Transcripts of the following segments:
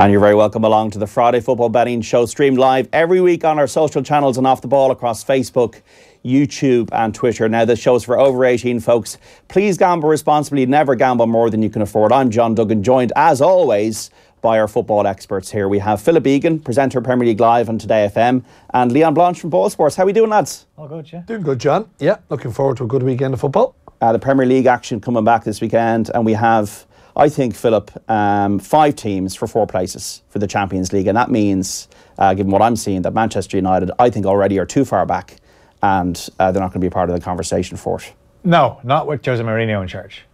And you're very welcome along to the Friday Football Betting Show, streamed live every week on our social channels and Off the Ball across Facebook, YouTube and Twitter. Now, this show's for over 18 folks. Please gamble responsibly. Never gamble more than you can afford. I'm John Duggan, joined as always by our football experts here. We have Philip Egan, presenter of Premier League Live on Today FM, and Leon Blanche from Ball Sports. How are we doing, lads? All good, yeah. Doing good, John. Yeah, looking forward to a good weekend of football. The Premier League action coming back this weekend, and we have, I think, Philip, 5 teams for 4 places for the Champions League, and that means, given what I'm seeing, that Manchester United, I think, already are too far back, and they're not going to be part of the conversation for it. No, not with Jose Mourinho in charge.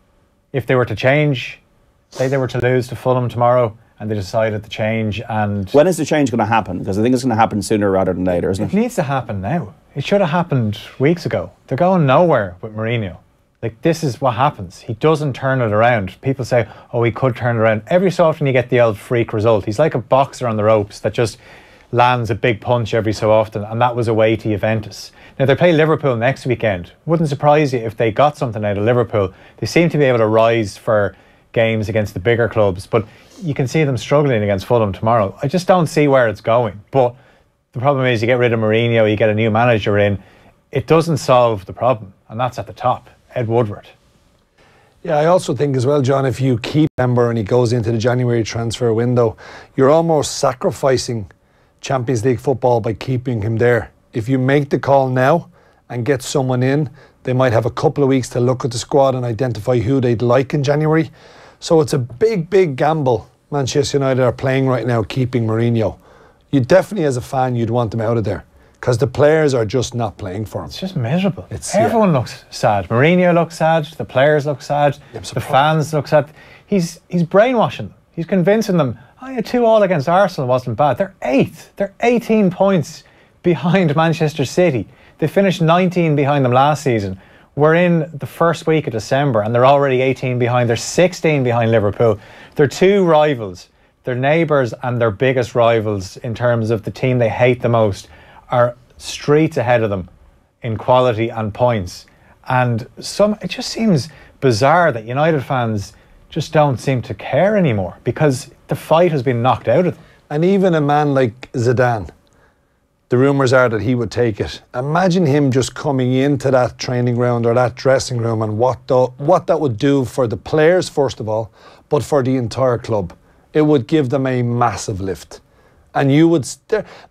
If they were to change, say they were to lose to Fulham tomorrow, and they decided to change, and... When is the change going to happen? Because I think it's going to happen sooner rather than later, isn't it? It needs to happen now. It should have happened weeks ago. They're going nowhere with Mourinho. Like, this is what happens. He doesn't turn it around. People say, oh, he could turn it around. Every so often you get the old freak result. He's like a boxer on the ropes that just lands a big punch every so often, and that was away to Juventus. Now, they play Liverpool next weekend. Wouldn't surprise you if they got something out of Liverpool. They seem to be able to rise for games against the bigger clubs, but you can see them struggling against Fulham tomorrow. I just don't see where it's going. But the problem is, you get rid of Mourinho, you get a new manager in, it doesn't solve the problem, and that's at the top. Ed Woodward. Yeah, I also think as well, John, if you keep Ember and he goes into the January transfer window, you're almost sacrificing Champions League football by keeping him there. If you make the call now and get someone in, they might have a couple of weeks to look at the squad and identify who they'd like in January. So it's a big, big gamble Manchester United are playing right now, keeping Mourinho. You definitely, as a fan, you'd want them out of there, because the players are just not playing for him. It's just miserable. Everyone looks sad. Mourinho looks sad. The players look sad. The fans look sad. He's brainwashing them. He's convincing them, oh yeah, 2-2 against Arsenal wasn't bad. They're 8th. They're 18 points behind Manchester City. They finished 19 behind them last season. We're in the first week of December and they're already 18 behind. They're 16 behind Liverpool. They're 2 rivals. Their neighbours and their biggest rivals in terms of the team they hate the most are streets ahead of them in quality and points. And it just seems bizarre that United fans just don't seem to care anymore, because the fight has been knocked out of them. And even a man like Zidane, the rumours are that he would take it. Imagine him just coming into that training ground or that dressing room, and what that would do for the players, first of all, but for the entire club. It would give them a massive lift. And you would...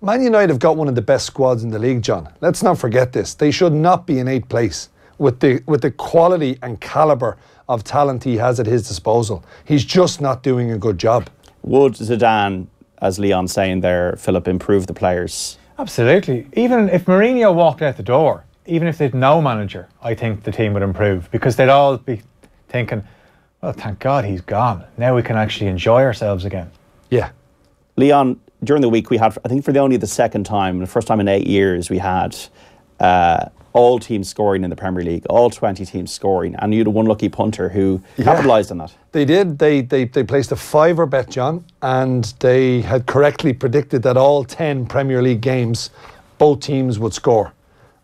Man United have got one of the best squads in the league, John. Let's not forget this. They should not be in 8th place with the quality and calibre of talent he has at his disposal. He's just not doing a good job. Would Zidane, as Leon's saying there, Philip, improve the players? Absolutely. Even if Mourinho walked out the door, even if they'd no manager, I think the team would improve, because they'd all be thinking, well, thank God he's gone. Now we can actually enjoy ourselves again. Yeah. Leon, during the week we had, I think for only the second time, the first time in 8 years, we had all teams scoring in the Premier League, all 20 teams scoring, and you had one lucky punter who capitalised on that. They did. They placed a fiver bet, John, and they had correctly predicted that all 10 Premier League games, both teams would score.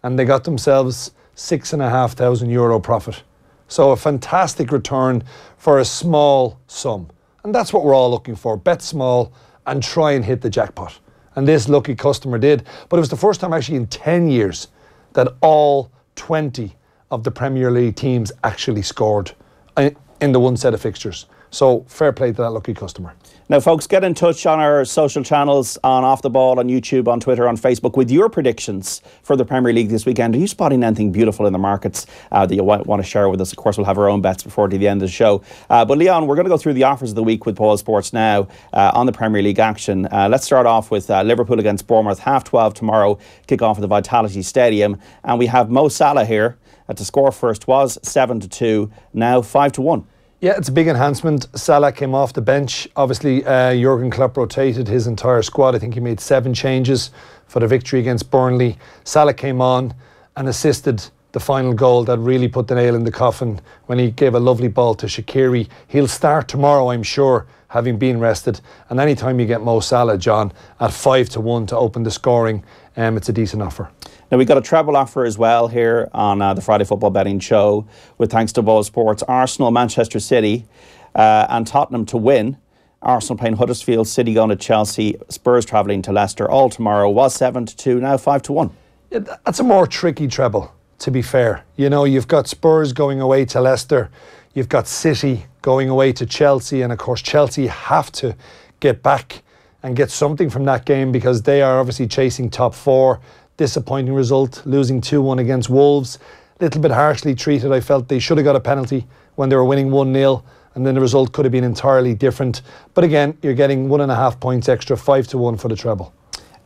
And they got themselves €6,500 profit. So a fantastic return for a small sum. And that's what we're all looking for. Bet small and try and hit the jackpot. And this lucky customer did. But it was the first time actually in 10 years that all 20 of the Premier League teams actually scored in the one set of fixtures. So fair play to that lucky customer. Now, folks, get in touch on our social channels, on Off the Ball, on YouTube, on Twitter, on Facebook, with your predictions for the Premier League this weekend. Are you spotting anything beautiful in the markets that you want to share with us? Of course, we'll have our own bets before the end of the show. But Leon, we're going to go through the offers of the week with Paul Sports now on the Premier League action. Let's start off with Liverpool against Bournemouth, 12:30 tomorrow, kick off at the Vitality Stadium. And we have Mo Salah here to score first. Was 7-2, now 5-1. Yeah, it's a big enhancement. Salah came off the bench. Obviously, Jurgen Klopp rotated his entire squad. I think he made 7 changes for the victory against Burnley. Salah came on and assisted the final goal that really put the nail in the coffin when he gave a lovely ball to Shaqiri. He'll start tomorrow, I'm sure, having been rested. And anytime you get Mo Salah, John, at 5-1 to open the scoring, it's a decent offer. Now, we've got a treble offer as well here on the Friday Football Betting Show, with thanks to Ball Sports. Arsenal, Manchester City and Tottenham to win, Arsenal playing Huddersfield, City going to Chelsea, Spurs travelling to Leicester. All tomorrow. Was 7-2, now 5-1. Yeah, that's a more tricky treble, to be fair. You know, you've got Spurs going away to Leicester, you've got City going away to Chelsea, and of course Chelsea have to get back and get something from that game because they are obviously chasing top 4. Disappointing result, losing 2-1 against Wolves. Little bit harshly treated. I felt they should have got a penalty when they were winning 1-0, and then the result could have been entirely different. But again, you're getting 1.5 points extra, 5-1 for the treble.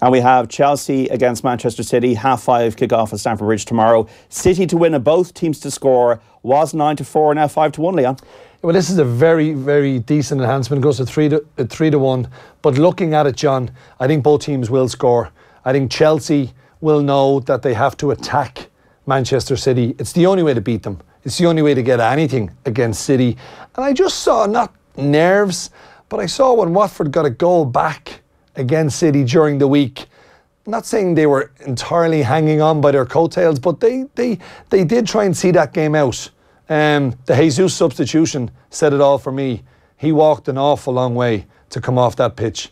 And we have Chelsea against Manchester City, 5:30 kick-off at Stamford Bridge tomorrow. City to win and both teams to score. Was 9-4, now 5-1, Leon. Well, this is a very, very decent enhancement. It goes to 3-1. But looking at it, John, I think both teams will score. I think Chelsea will know that they have to attack Manchester City. It's the only way to beat them. It's the only way to get anything against City. And I just saw, not nerves, but I saw when Watford got a goal back against City during the week. I'm not saying they were entirely hanging on by their coattails, but they did try and see that game out. The Jesus substitution said it all for me. He walked an awful long way to come off that pitch,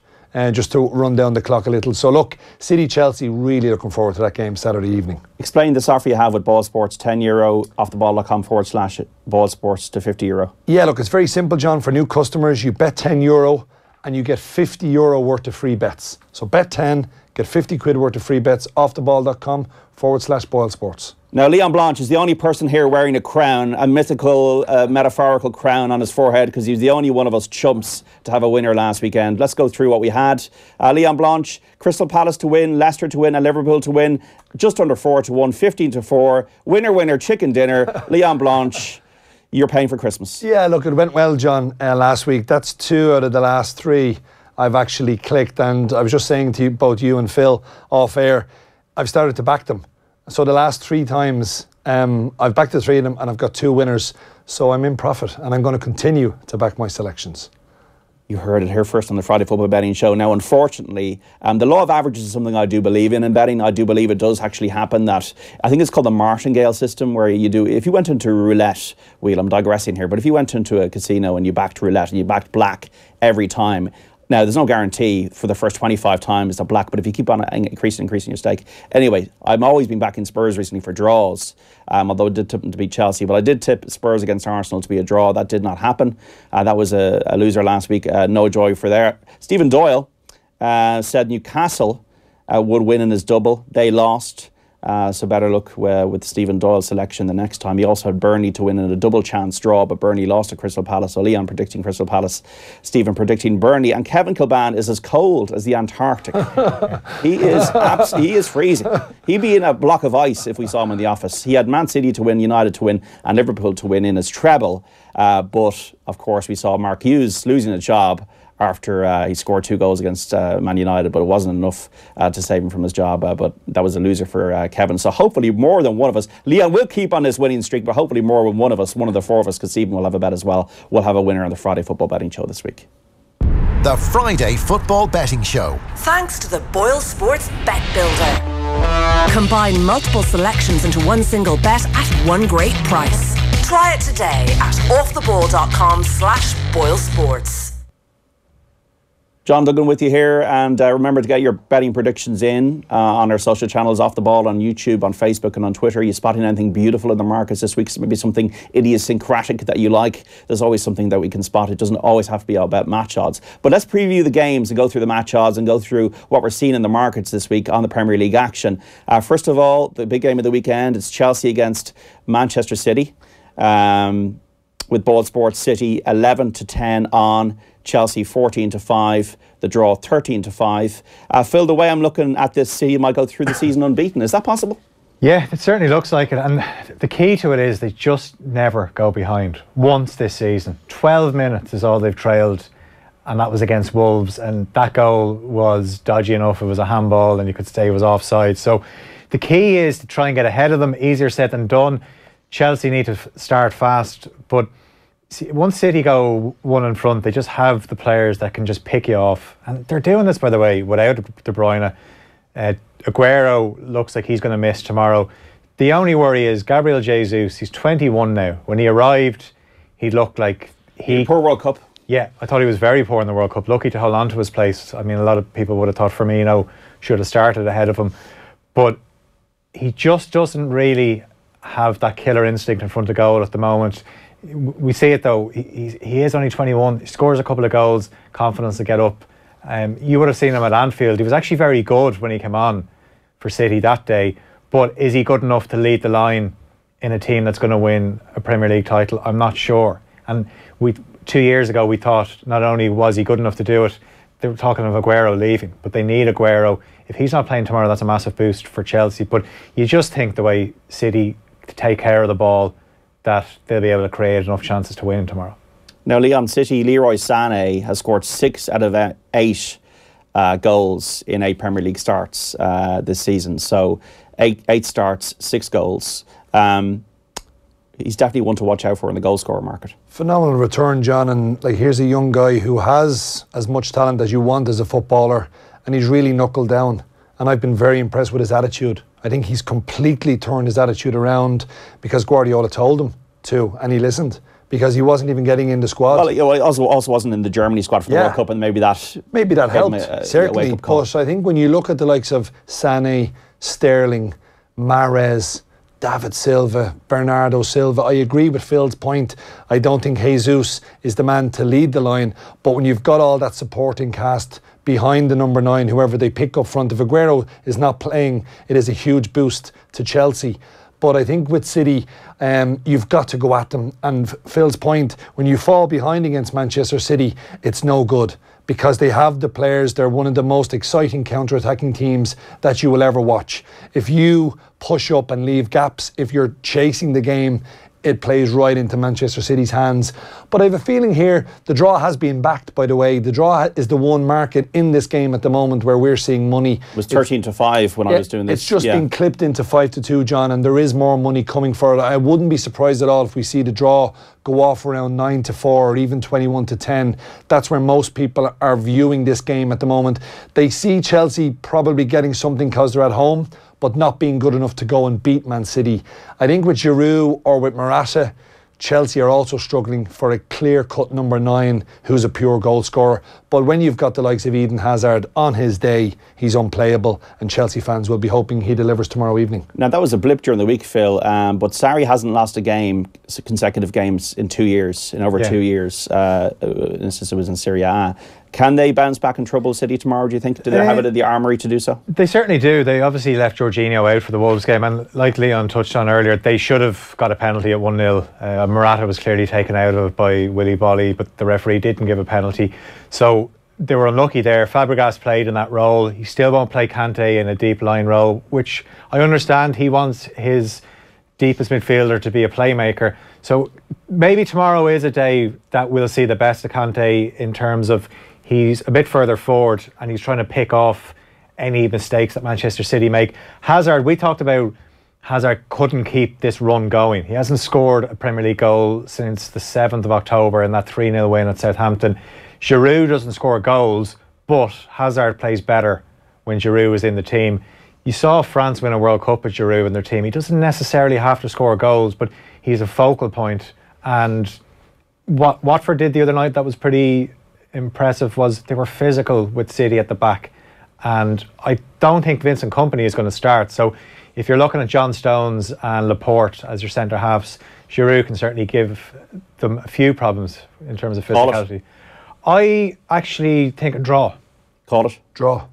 just to run down the clock a little. So look, City-Chelsea, really looking forward to that game Saturday evening. Explain this offer you have with Ball Sports, €10, offtheball.com/ballsports to €50. Yeah, look, it's very simple, John. For new customers, you bet €10 and you get €50 worth of free bets. So bet 10, get 50 quid worth of free bets, offtheball.com/ballsports. Now, Leon Blanche is the only person here wearing a crown, a mythical, metaphorical crown on his forehead, because he was the only one of us chumps to have a winner last weekend. Let's go through what we had. Leon Blanche, Crystal Palace to win, Leicester to win, and Liverpool to win. Just under 4-1, 15-4. Winner, winner, chicken dinner. Leon Blanche, you're paying for Christmas. Yeah, look, it went well, John, last week. That's 2 out of the last 3 I've actually clicked. And I was just saying to you, both you and Phil off air, I've started to back them. So the last 3 times, I've backed the 3 of them and I've got 2 winners. So I'm in profit and I'm going to continue to back my selections. You heard it here first on the Friday Football Betting Show. Now, unfortunately, the law of averages is something I do believe in betting. I do believe it does actually happen. That I think it's called the martingale system, where you do, if you went into a roulette wheel, I'm digressing here, but if you went into a casino and you backed roulette and you backed black every time, now, there's no guarantee for the first 25 times that black, but if you keep on increasing your stake. Anyway, I've always been backing Spurs recently for draws, although I did tip them to beat Chelsea. But I did tip Spurs against Arsenal to be a draw. That did not happen. That was a loser last week. No joy for there. Stephen Doyle said Newcastle would win in his double. They lost. So better luck with Stephen Doyle's selection the next time. He also had Burnley to win in a double chance draw, but Burnley lost to Crystal Palace. So Leon predicting Crystal Palace, Stephen predicting Burnley, and Kevin Kilban is as cold as the Antarctic. He is freezing. He'd be in a block of ice if we saw him in the office. He had Man City to win, United to win, and Liverpool to win in his treble. But of course we saw Mark Hughes losing a job after he scored 2 goals against Man United, but it wasn't enough to save him from his job. But that was a loser for Kevin. So hopefully more than one of us, Leon will keep on this winning streak, but hopefully more than one of us, one of the 4 of us, because Stephen will have a bet as well, will have a winner on the Friday Football Betting Show this week. The Friday Football Betting Show. Thanks to the Boyle Sports Bet Builder. Combine multiple selections into one single bet at one great price. Try it today at offtheball.com/BoyleSports. John Duggan with you here, and remember to get your betting predictions in on our social channels, Off the Ball, on YouTube, on Facebook and on Twitter. Are you spotting anything beautiful in the markets this week? Maybe something idiosyncratic that you like. There's always something that we can spot. It doesn't always have to be about match odds. But let's preview the games and go through the match odds and go through what we're seeing in the markets this week on the Premier League action. First of all, the big game of the weekend, it's Chelsea against Manchester City. With Ball Sports, City 11-10 on, Chelsea 14-5, the draw 13-5. Phil, the way I'm looking at this, City might go through the season unbeaten. Is that possible? Yeah, it certainly looks like it. And the key to it is they just never go behind once this season. 12 minutes is all they've trailed, and that was against Wolves. And that goal was dodgy enough. It was a handball, and you could say it was offside. So the key is to try and get ahead of them. Easier said than done. Chelsea need to start fast, but once City go one in front, they just have the players that can just pick you off. And they're doing this, by the way, without De Bruyne. Aguero looks like he's going to miss tomorrow. The only worry is Gabriel Jesus. He's 21 now. When he arrived, he looked like poor World Cup. Yeah, I thought he was very poor in the World Cup. Lucky to hold on to his place. I mean, a lot of people would have thought Firmino should have started ahead of him. But he just doesn't really have that killer instinct in front of goal at the moment. We see it though. He is only 21. He scores a couple of goals, confidence to get up. You would have seen him at Anfield. He was actually very good when he came on for City that day. But is he good enough to lead the line in a team that's going to win a Premier League title? I'm not sure. And 2 years ago we thought not only was he good enough to do it, they were talking of Aguero leaving, but they need Aguero. If he's not playing tomorrow, that's a massive boost for Chelsea. But you just think the way City take care of the ball, that they'll be able to create enough chances to win tomorrow. Now, Leon, City, Leroy Sané has scored 6 out of 8 goals in 8 Premier League starts this season. So 8 starts, 6 goals. He's definitely one to watch out for in the goal scorer market. Phenomenal return, John, and like here's a young guy who has as much talent as you want as a footballer, and he's really knuckled down, and I've been very impressed with his attitude. I think he's completely turned his attitude around because Guardiola told him to, and he listened, because he wasn't even getting in the squad. Well, he also wasn't in the Germany squad for the World Cup, and maybe that helped, certainly. But I think when you look at the likes of Sané, Sterling, Mahrez, David Silva, Bernardo Silva, I agree with Phil's point. I don't think Jesus is the man to lead the line, but when you've got all that supporting cast behind the number 9, whoever they pick up front, if Aguero is not playing, it is a huge boost to Chelsea. But I think with City, you've got to go at them. And Phil's point, when you fall behind against Manchester City, it's no good, because they have the players. They're one of the most exciting counter-attacking teams that you will ever watch. If you push up and leave gaps, if you're chasing the game, it plays right into Manchester City's hands. But I have a feeling here, the draw has been backed, by the way. The draw is the one market in this game at the moment where we're seeing money. It was 13-5 when I was doing this. It's just been clipped into 5-2, John, and there is more money coming for it. I wouldn't be surprised at all if we see the draw go off around 9-4 or even 21-10. That's where most people are viewing this game at the moment. They see Chelsea probably getting something because they're at home, but not being good enough to go and beat Man City. I think with Giroud or with Morata, Chelsea are also struggling for a clear-cut number 9 who's a pure goal scorer. But when you've got the likes of Eden Hazard on his day, he's unplayable, and Chelsea fans will be hoping he delivers tomorrow evening. Now, that was a blip during the week, Phil, but Sarri hasn't lost a game, consecutive games, in 2 years, in over 2 years, since it was in Serie A. Can they bounce back and trouble City tomorrow, do you think? Do they have it in the armoury to do so? They certainly do. They obviously left Jorginho out for the Wolves game, and like Leon touched on earlier, they should have got a penalty at 1-0. Morata was clearly taken out of it by Willy Bolly, but the referee didn't give a penalty. So they were unlucky there. Fabregas played in that role. He still won't play Kante in a deep line role, which I understand. He wants his deepest midfielder to be a playmaker. So maybe tomorrow is a day that we'll see the best of Kante in terms of he's a bit further forward and he's trying to pick off any mistakes that Manchester City make. Hazard, we talked about Hazard couldn't keep this run going. He hasn't scored a Premier League goal since the 7th of October in that 3-0 win at Southampton. Giroud doesn't score goals, but Hazard plays better when Giroud is in the team. You saw France win a World Cup with Giroud in their team. He doesn't necessarily have to score goals, but he's a focal point. And what Watford did the other night that was pretty impressive was they were physical with City at the back. And I don't think Vincent Kompany is going to start. So if you're looking at John Stones and Laporte as your centre halves, Giroud can certainly give them a few problems in terms of physicality. I actually think a draw. Call it? Draw.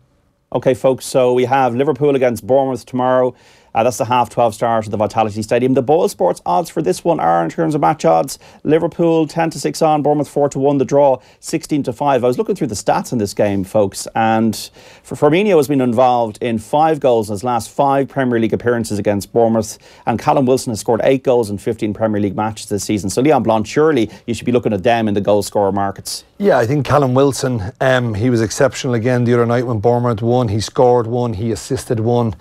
OK, folks, so we have Liverpool against Bournemouth tomorrow. That's the half 12 start at the Vitality Stadium. The Boyle Sports odds for this one are, in terms of match odds, Liverpool 10-6 on, Bournemouth 4-1, the draw 16-5. I was looking through the stats in this game, folks, and Firmino has been involved in 5 goals in his last 5 Premier League appearances against Bournemouth, and Callum Wilson has scored 8 goals in 15 Premier League matches this season. So Leon Blanche, surely you should be looking at them in the goal scorer markets. Yeah, I think Callum Wilson, he was exceptional again the other night when Bournemouth won. He scored 1, he assisted 1.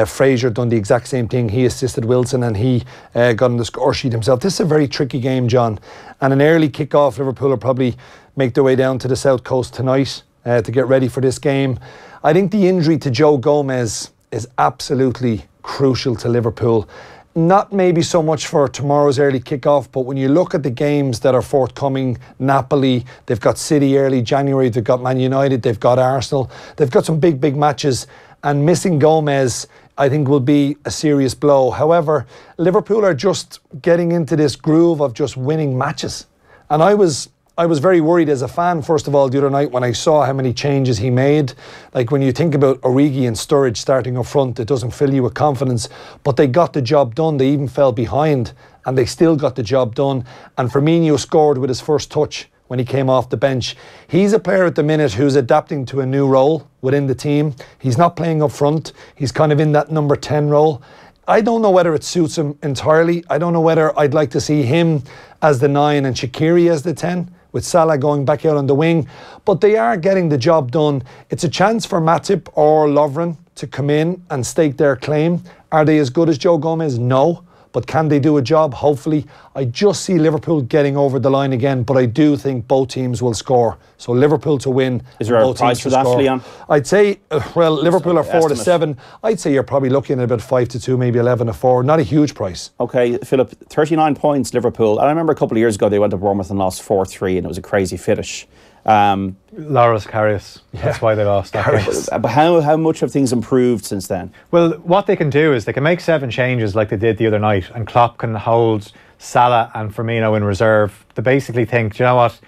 Fraser done the exact same thing. He assisted Wilson and he got on the score sheet himself. This is a very tricky game, John. And an early kick-off, Liverpool will probably make their way down to the south coast tonight to get ready for this game. I think the injury to Joe Gomez is absolutely crucial to Liverpool. not maybe so much for tomorrow's early kickoff, but when you look at the games that are forthcoming, Napoli, they've got City early January, they've got Man United, they've got Arsenal, they've got some big matches, and missing Gomez, I think, will be a serious blow. However, Liverpool are just getting into this groove of just winning matches. And I was very worried as a fan, first of all, the other night when I saw how many changes he made. Like, when you think about Origi and Sturridge starting up front, it doesn't fill you with confidence. But they got the job done. They even fell behind, and they still got the job done. And Firmino scored with his first touch when he came off the bench. He's a player at the minute who's adapting to a new role within the team. He's not playing up front. He's kind of in that number 10 role. I don't know whether it suits him entirely. I don't know whether I'd like to see him as the 9 and Shaqiri as the 10, with Salah going back out on the wing. But they are getting the job done. It's a chance for Matip or Lovren to come in and stake their claim. Are they as good as Joe Gomez? No. But can they do a job? Hopefully. I just see Liverpool getting over the line again, but I do think both teams will score. So Liverpool to win. Is there a price for that, Leon? I'd say, well, Liverpool are 4-7. I'd say you're probably looking at about 5-2, maybe 11-4. Not a huge price. Okay, Philip, 39 points, Liverpool. I remember a couple of years ago they went to Bournemouth and lost 4-3, and it was a crazy finish. Loris Karius. That's why they lost that game. But how much have things improved since then? Well, what they can do is they can make 7 changes like they did the other night, and Klopp can hold Salah and Firmino in reserve. They basically think, do you know what,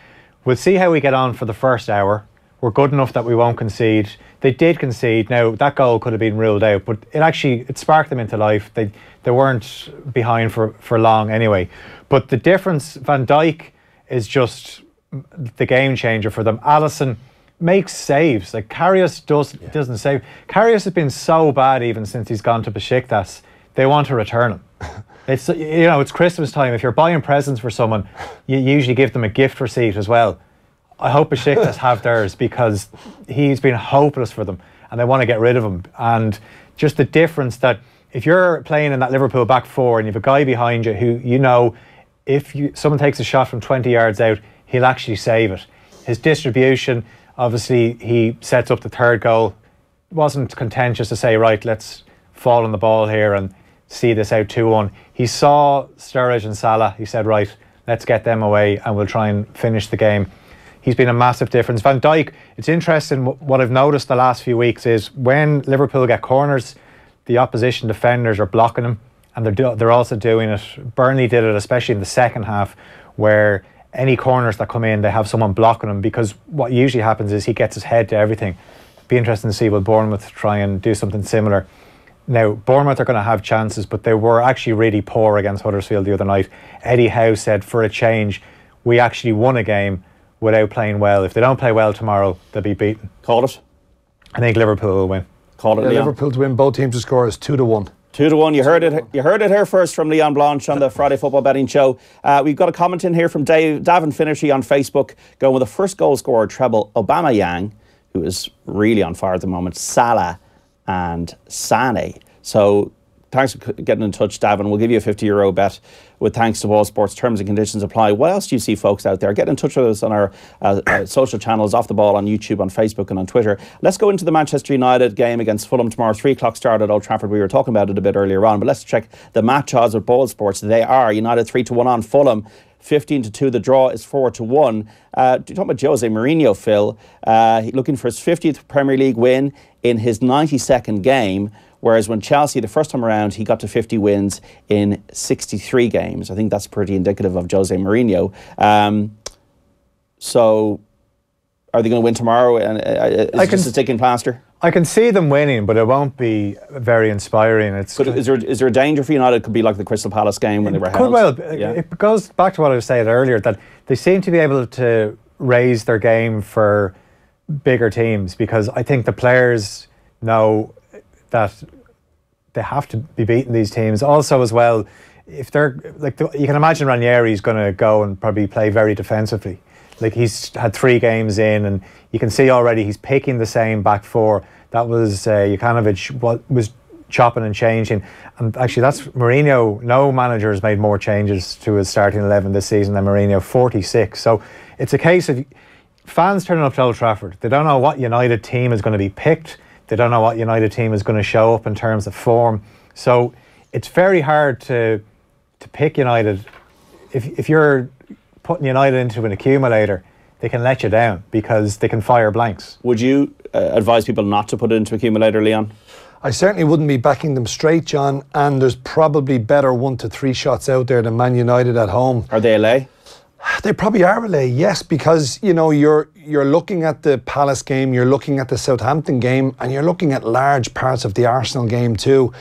we'll see how we get on for the first hour. We're good enough that we won't concede. They did concede. Now, that goal could have been ruled out, but it sparked them into life. They weren't behind for long anyway. But the difference, Van Dijk is just the game changer for them. Alisson makes saves. Like, Karius doesn't save. Karius has been so bad even since he's gone to Besiktas. They want to return him. It's, you know, it's Christmas time. If you're buying presents for someone, you usually give them a gift receipt as well. I hope Besiktas have theirs, because he's been hopeless for them and they want to get rid of him. And just the difference that if you're playing in that Liverpool back four and you have a guy behind you who, you know, if someone takes a shot from 20 yards out, he'll actually save it. His distribution, obviously, he sets up the third goal. Wasn't contentious to say, right, let's fall on the ball here and see this out 2-1. He saw Sturridge and Salah. He said, right, let's get them away and we'll try and finish the game. He's been a massive difference. Van Dijk, it's interesting, what I've noticed the last few weeks is when Liverpool get corners, the opposition defenders are blocking them, and they're also doing it. Burnley did it, especially in the second half, where any corners that come in, they have someone blocking them, because what usually happens is he gets his head to everything. Be interesting to see will Bournemouth try and do something similar. Now, Bournemouth are going to have chances, but they were actually really poor against Huddersfield the other night. Eddie Howe said, for a change, we actually won a game without playing well. If they don't play well tomorrow, they'll be beaten. Call it. I think Liverpool will win. Call it, yeah, Leon. Liverpool to win. Both teams to score is 2-1. 2-1. You heard it here first from Leon Blanche on the Friday Football Betting Show. We've got a comment in here from Davin Finnerty on Facebook, going with the first goal scorer treble, Aubameyang, who is really on fire at the moment, Salah and Sané. So thanks for getting in touch, Davin. We'll give you a €50 bet with thanks to All Sports. Terms and conditions apply. What else do you see, folks out there? Get in touch with us on our social channels, Off the Ball, on YouTube, on Facebook and on Twitter. Let's go into the Manchester United game against Fulham tomorrow. 3 o'clock start at Old Trafford. We were talking about it a bit earlier on, but let's check the match odds with All Sports. They are United 3-1 on Fulham. 15-2, the draw is 4-1. You're talking about Jose Mourinho, Phil, looking for his 50th Premier League win in his 92nd game, whereas when Chelsea, the first time around, he got to 50 wins in 63 games. I think that's pretty indicative of Jose Mourinho. So, are they going to win tomorrow? And is it just a sticking plaster? I can see them winning, but it won't be very inspiring. Is there a danger for United? It could be like the Crystal Palace game when they were held. Well, yeah. It goes back to what I was saying earlier, that they seem to be able to raise their game for bigger teams, because I think the players know that they have to be beating these teams. Also, as well, if they're like, you can imagine Ranieri's going to go and probably play very defensively. Like, he's had 3 games in, and you can see already he's picking the same back four. That was Jukanovic, what was chopping and changing. And actually, that's Mourinho. No manager has made more changes to his starting 11 this season than Mourinho, 46. So it's a case of fans turning up to Old Trafford. They don't know what United team is going to be picked. They don't know what United team is going to show up in terms of form. So it's very hard to pick United. If you're putting United into an accumulator, they can let you down because they can fire blanks. Would you advise people not to put it into accumulator, Leon? I certainly wouldn't be backing them straight, John, and there's probably better 1 to 3 shots out there than Man United at home. Are they a lay? They probably are a lay, yes, because you're looking at the Palace game, you're looking at the Southampton game, and you're looking at large parts of the Arsenal game too.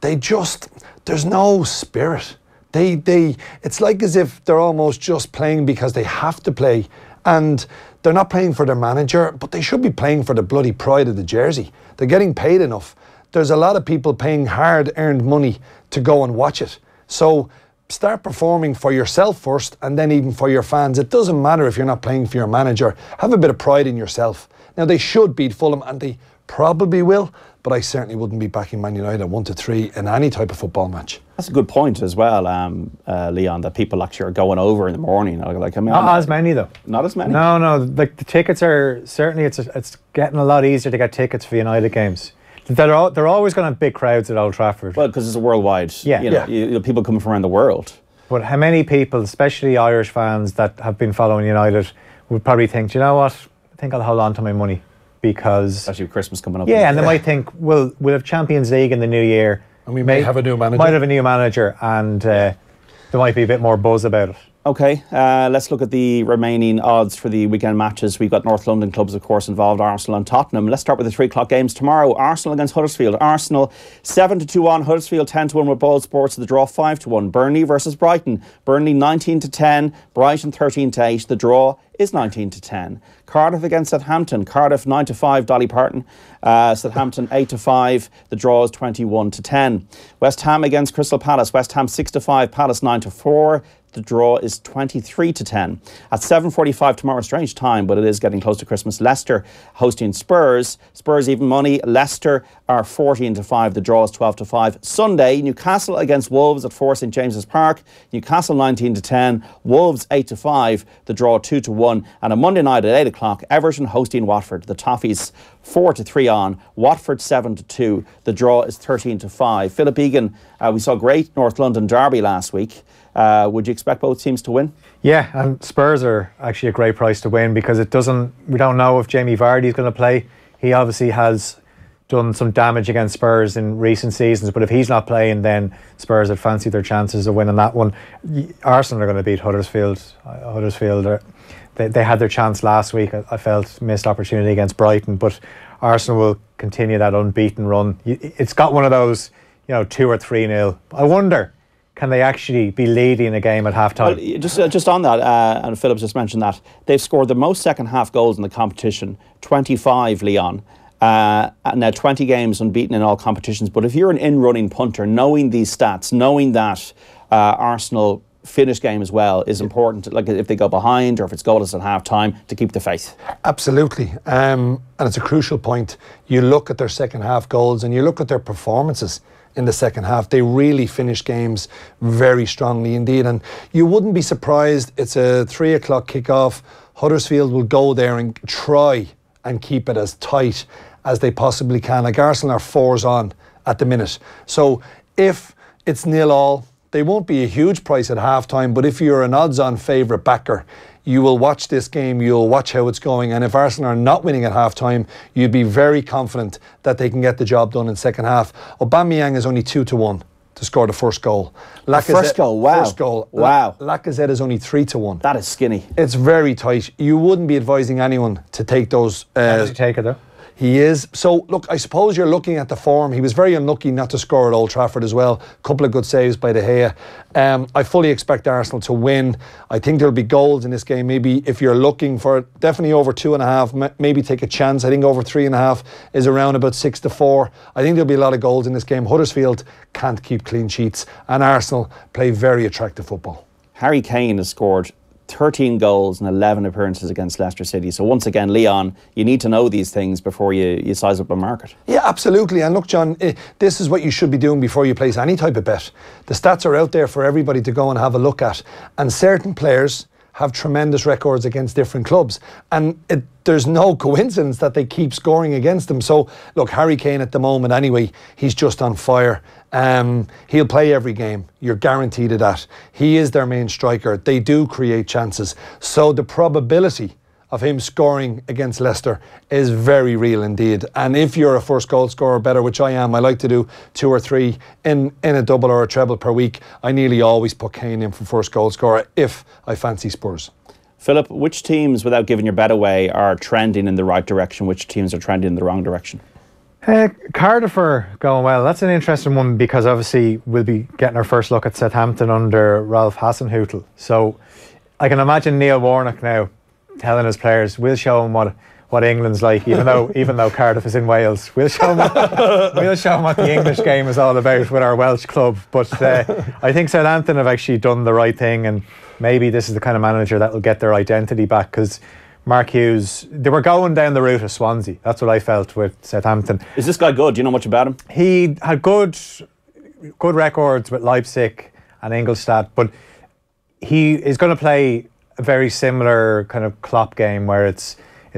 There's no spirit. It's like as if they're almost just playing because they have to play, and they're not playing for their manager, but they should be playing for the bloody pride of the jersey. They're getting paid enough. There's a lot of people paying hard-earned money to go and watch it. So start performing for yourself first, and then even for your fans. It doesn't matter if you're not playing for your manager. Have a bit of pride in yourself. Now, they should beat Fulham, and they probably will, but I certainly wouldn't be backing Man United 1 to 3 in any type of football match. That's a good point as well, Leon, that people actually are going over in the morning. Not as many, though. Not as many? No. Like, the tickets are... Certainly, it's getting a lot easier to get tickets for United games. They're always going to have big crowds at Old Trafford. Well, because it's a worldwide... people coming from around the world. But how many people, especially Irish fans that have been following United, would probably think, do you know what? I think I'll hold on to my money because... Especially with Christmas coming up. Yeah, and they might think, well, we'll have Champions League in the new year. And we may have a new manager. Might have a new manager, and there might be a bit more buzz about it. Okay, let's look at the remaining odds for the weekend matches. We've got North London clubs, of course, involved, Arsenal and Tottenham. Let's start with the 3 o'clock games tomorrow. Arsenal against Huddersfield. Arsenal 7-2 on, Huddersfield 10-1 with Ball Sports. The draw 5-1. Burnley versus Brighton. Burnley 19-10, Brighton 13-8. The draw is 19-10. Cardiff against Southampton. Cardiff 9-5, Dolly Parton. Southampton 8-5. The draw is 21-10. West Ham against Crystal Palace. West Ham 6-5, Palace 9-4. The draw is 23-10. At 7:45 tomorrow, strange time, but it is getting close to Christmas. Leicester hosting Spurs. Spurs even money. Leicester are 14-5. The draw is 12-5. Sunday, Newcastle against Wolves at 4 St James's Park. Newcastle 19-10. Wolves 8-5. The draw 2-1. And a Monday night at 8 o'clock, Everton hosting Watford. The Toffees 4-3 on. Watford 7-2. The draw is 13-5. Philip Egan, we saw great North London derby last week. Would you expect both teams to win? Yeah, and Spurs are actually a great price to win because we don't know if Jamie Vardy is going to play. He obviously has done some damage against Spurs in recent seasons, but if he's not playing, then Spurs would fancy their chances of winning that one. Arsenal are going to beat Huddersfield. They had their chance last week. I felt missed opportunity against Brighton, but Arsenal will continue that unbeaten run. It's got one of those, 2 or 3-0. I wonder, can they actually be leading a game at half-time? Well, just on that, and Philip just mentioned that, they've scored the most second-half goals in the competition, 25, Leon. Now 20 games unbeaten in all competitions. But if you're an in-running punter, knowing these stats, knowing that Arsenal finish game as well is important, like if they go behind or if it's goalless at half-time, to keep the faith. Absolutely. And it's a crucial point. You look at their second-half goals and you look at their performances in the second half. They really finish games very strongly indeed, and you wouldn't be surprised. It's a 3 o'clock kickoff. Huddersfield will go there and try and keep it as tight as they possibly can. Like Arsenal are 4s on at the minute, so if it's 0-0, they won't be a huge price at half time, but if you're an odds-on favourite backer, you will watch this game, you'll watch how it's going, and if Arsenal are not winning at half-time, you'd be very confident that they can get the job done in second half. Aubameyang is only 2-1 to score the first goal. First goal, wow. First goal. Wow. Lacazette is only 3-1. That is skinny. It's very tight. You wouldn't be advising anyone to take those. How does he take it, though? He is. So, look, I suppose you're looking at the form. He was very unlucky not to score at Old Trafford as well. A couple of good saves by De Gea. I fully expect Arsenal to win. I think there'll be goals in this game. Maybe if you're looking for it, definitely over 2.5, maybe take a chance. I think over 3.5 is around about 6-4. I think there'll be a lot of goals in this game. Huddersfield can't keep clean sheets, and Arsenal play very attractive football. Harry Kane has scored 13 goals and 11 appearances against Leicester City. So once again, Leon, you need to know these things before you size up a market. Yeah, absolutely. And look, John, this is what you should be doing before you place any type of bet. The stats are out there for everybody to go and have a look at. And certain players have tremendous records against different clubs. And there's no coincidence that they keep scoring against them. So, look, Harry Kane at the moment anyway, he's just on fire. He'll play every game. You're guaranteed of that. He is their main striker. They do create chances. So the probability of him scoring against Leicester is very real indeed. And if you're a first goal scorer better, which I am, I like to do 2 or 3 in a double or a treble per week. I nearly always put Kane in for first goal scorer if I fancy Spurs. Philip, which teams, without giving your bet away, are trending in the right direction? Which teams are trending in the wrong direction? Cardiff are going well. That's an interesting one because obviously we'll be getting our first look at Southampton under Ralph Hasenhüttl. So I can imagine Neil Warnock now telling his players, we'll show them what England's like, even though Cardiff is in Wales. We'll show them what the English game is all about with our Welsh club. But I think Southampton have actually done the right thing, and maybe this is the kind of manager that will get their identity back, because Mark Hughes, they were going down the route of Swansea. That's what I felt with Southampton. Is this guy good? Do you know much about him? He had good records with Leipzig and Ingolstadt, but he is going to play a very similar kind of Klopp game where it's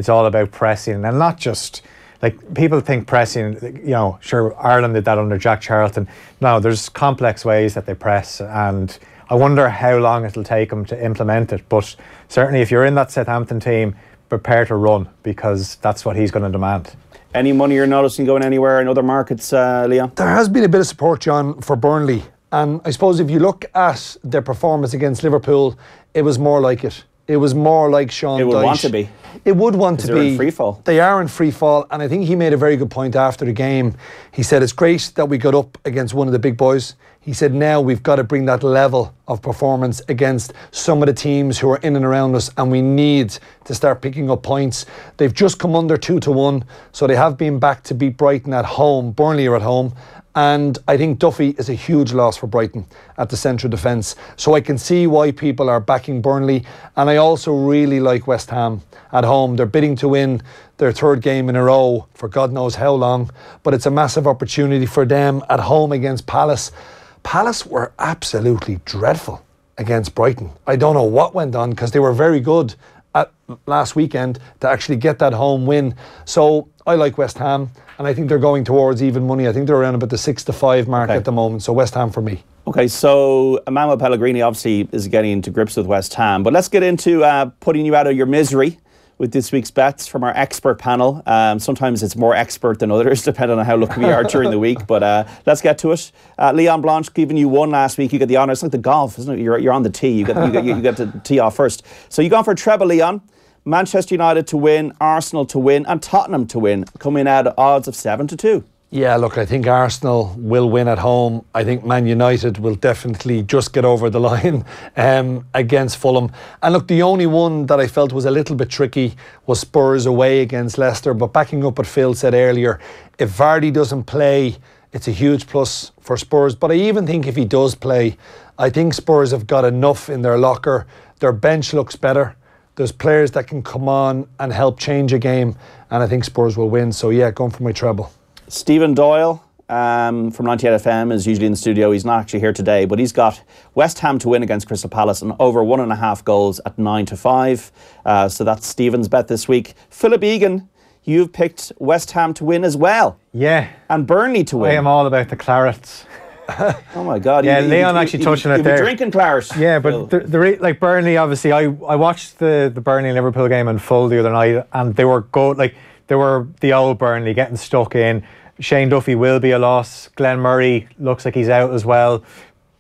all about pressing, and not just like people think pressing, you know, sure, Ireland did that under Jack Charlton. No, there's complex ways that they press, and I wonder how long it'll take him to implement it. But certainly if you're in that Southampton team, prepare to run, because that's what he's going to demand. Any money you're noticing going anywhere in other markets, Leon? There has been a bit of support, John, for Burnley. And I suppose if you look at their performance against Liverpool, it was more like it. It was more like Sean Dyche. It would want to be. It would want to be. They're in free fall. They are in free fall, and I think he made a very good point after the game. He said, it's great that we got up against one of the big boys. He said, now we've got to bring that level of performance against some of the teams who are in and around us, and we need to start picking up points. They've just come under 2-1, so they have been back to beat Brighton at home. Burnley are at home. And I think Duffy is a huge loss for Brighton at the central defence. So I can see why people are backing Burnley. And I also really like West Ham at home. They're bidding to win their 3rd game in a row for God knows how long. But it's a massive opportunity for them at home against Palace. Palace were absolutely dreadful against Brighton. I don't know what went on, because they were very good at last weekend to actually get that home win. So I like West Ham, and I think they're going towards even money. I think they're around about the 6-5 mark at the moment. So West Ham for me. Okay, so Emmanuel Pellegrini obviously is getting into grips with West Ham, but let's get into putting you out of your misery with this week's bets from our expert panel. Sometimes it's more expert than others, depending on how lucky we are during the week. But let's get to it. Leon Blanche giving you one last week. You get the honour. It's like the golf, isn't it? You're on the tee. You get to tee off first. So you've gone for a treble, Leon. Manchester United to win, Arsenal to win, and Tottenham to win, coming out at odds of 7-2. Yeah, look, I think Arsenal will win at home. I think Man United will definitely just get over the line against Fulham. And look, the only one that I felt was a little bit tricky was Spurs away against Leicester. But backing up what Phil said earlier, if Vardy doesn't play, it's a huge plus for Spurs. But I even think if he does play, I think Spurs have got enough in their locker. Their bench looks better. There's players that can come on and help change a game. And I think Spurs will win. So yeah, going for my treble. Stephen Doyle from 98FM is usually in the studio. He's not actually here today, but he's got West Ham to win against Crystal Palace and over 1.5 goals at 9-5. So that's Stephen's bet this week. Philip Egan, you've picked West Ham to win as well. Yeah. And Burnley to win. I am all about the clarets. Oh my God! Yeah, Leon actually touched on it there. Drinking claret. Yeah, but like Burnley, obviously, I watched the Burnley Liverpool game in full the other night, and they were good. Like they were the old Burnley getting stuck in. Shane Duffy will be a loss. Glenn Murray looks like he's out as well.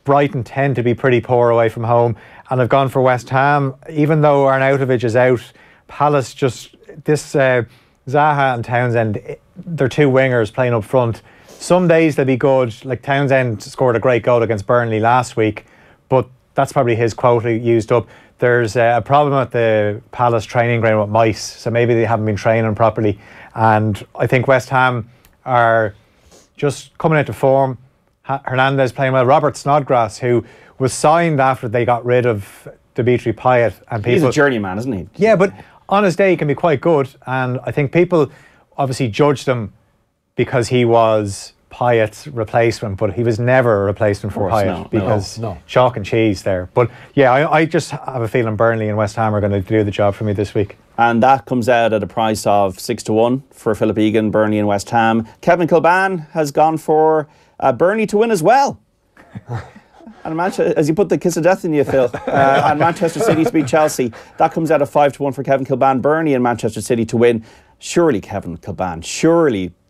Brighton tend to be pretty poor away from home, and I've gone for West Ham, even though Arnautovic is out. Palace just this Zaha and Townsend, they're two wingers playing up front. Some days they'll be good. Like Townsend scored a great goal against Burnley last week, but that's probably his quota used up. There's a problem at the Palace training ground with mice, so maybe they haven't been training properly. And I think West Ham are just coming into form. Hernandez playing well. Robert Snodgrass, who was signed after they got rid of Dimitri Payet, and people, he's a journeyman, isn't he? Yeah, but on his day he can be quite good, and I think people obviously judged him because he was Pyatt's replacement, but he was never a replacement for Pyatt because chalk and cheese there. But yeah, I just have a feeling Burnley and West Ham are going to do the job for me this week. And that comes out at a price of 6-1 for Philip Egan, Burnley and West Ham. Kevin Kilban has gone for Burnley to win as well. And as you put the kiss of death in you, Phil, and Manchester City to beat Chelsea. That comes out of 5-1 for Kevin Kilban. Burnley and Manchester City to win. Surely Kevin Kilban,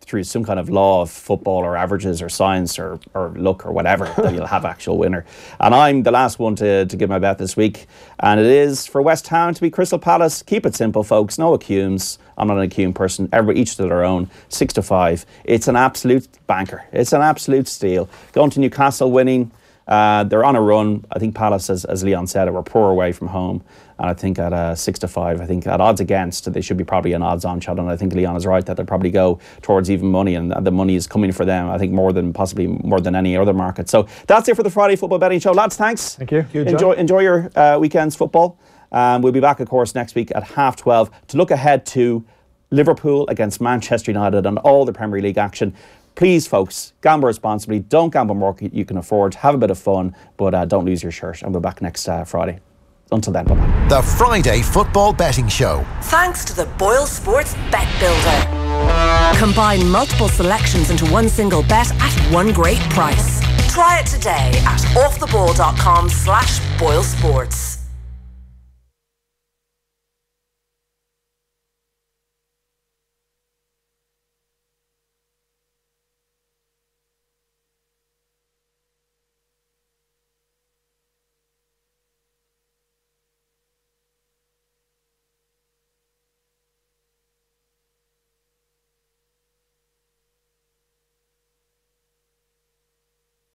through some kind of law of football or averages or science or luck or whatever, that you'll have actual winner. And I'm the last one to give my bet this week. And it is for West Ham to beat Crystal Palace. Keep it simple, folks. No accumes. I'm not an accume person. Each to their own. 6-5. It's an absolute banker. It's an absolute steal. Going to Newcastle winning. They're on a run. I think Palace, as Leon said, were poor away from home. And I think at 6-5, I think at odds against, they should be probably an odds-on shot. And I think Leon is right that they'll probably go towards even money, and the money is coming for them, I think, possibly more than any other market. So that's it for the Friday Football Betting Show. Lads, thanks. Thank you. Enjoy your weekend's football. We'll be back, of course, next week at 12:30 to look ahead to Liverpool against Manchester United and all the Premier League action. Please, folks, gamble responsibly. Don't gamble more than you can afford. Have a bit of fun, but don't lose your shirt. And we're back next Friday. Until then, bye-bye. The Friday Football Betting Show. Thanks to the Boyle Sports Bet Builder. Combine multiple selections into one single bet at one great price. Try it today at offtheball.com/Boyle Sports.